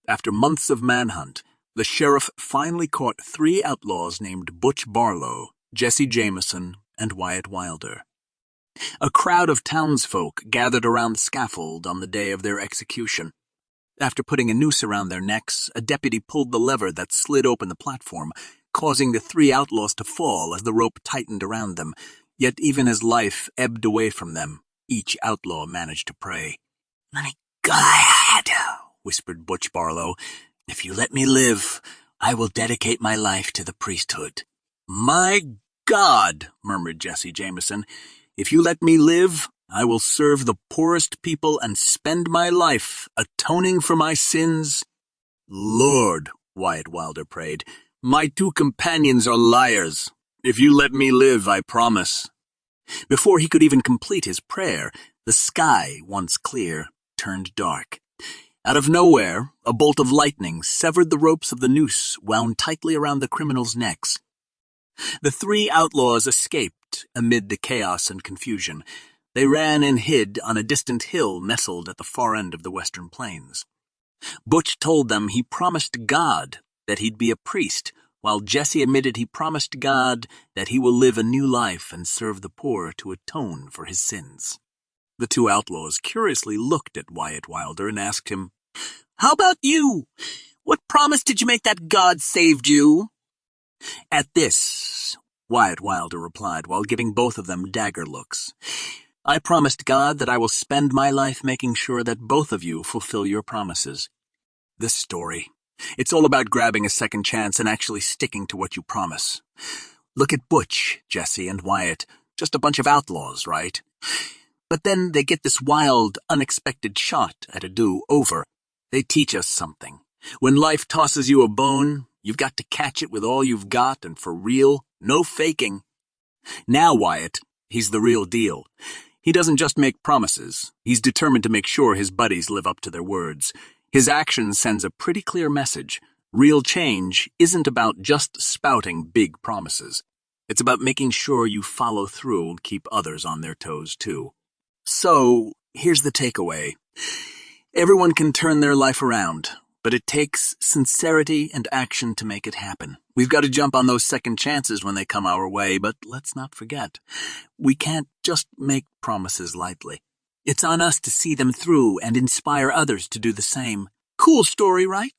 After months of manhunt, the sheriff finally caught 3 outlaws named Butch Barlow, Jesse Jameson, and Wyatt Wilder. A crowd of townsfolk gathered around the scaffold on the day of their execution. After putting a noose around their necks, a deputy pulled the lever that slid open the platform, causing the 3 outlaws to fall as the rope tightened around them. Yet even as life ebbed away from them, each outlaw managed to pray. "My God," whispered Butch Barlow, "if you let me live, I will dedicate my life to the priesthood." "My God," murmured Jesse Jameson, "if you let me live, I will serve the poorest people and spend my life atoning for my sins." "Lord," Wyatt Wilder prayed, "my 2 companions are liars. If you let me live, I promise." Before he could even complete his prayer, the sky, once clear, turned dark. Out of nowhere, a bolt of lightning severed the ropes of the noose wound tightly around the criminals' necks. The 3 outlaws escaped amid the chaos and confusion. They ran and hid on a distant hill nestled at the far end of the western plains. Butch told them he promised God that he'd be a priest, while Jesse admitted he promised God that he will live a new life and serve the poor to atone for his sins. The 2 outlaws curiously looked at Wyatt Wilder and asked him, "How about you? What promise did you make that God saved you?" "At this," Wyatt Wilder replied while giving both of them dagger looks, "I promised God that I will spend my life making sure that both of you fulfill your promises." This story. It's all about grabbing a second chance and actually sticking to what you promise. Look at Butch, Jesse, and Wyatt. Just a bunch of outlaws, right? But then they get this wild, unexpected shot at a do-over. They teach us something. When life tosses you a bone, you've got to catch it with all you've got and for real, no faking. Now Wyatt, he's the real deal. He doesn't just make promises. He's determined to make sure his buddies live up to their words. His action sends a pretty clear message. Real change isn't about just spouting big promises. It's about making sure you follow through and keep others on their toes too. So, here's the takeaway. Everyone can turn their life around, but it takes sincerity and action to make it happen. We've got to jump on those second chances when they come our way, but let's not forget, we can't just make promises lightly. It's on us to see them through and inspire others to do the same. Cool story, right?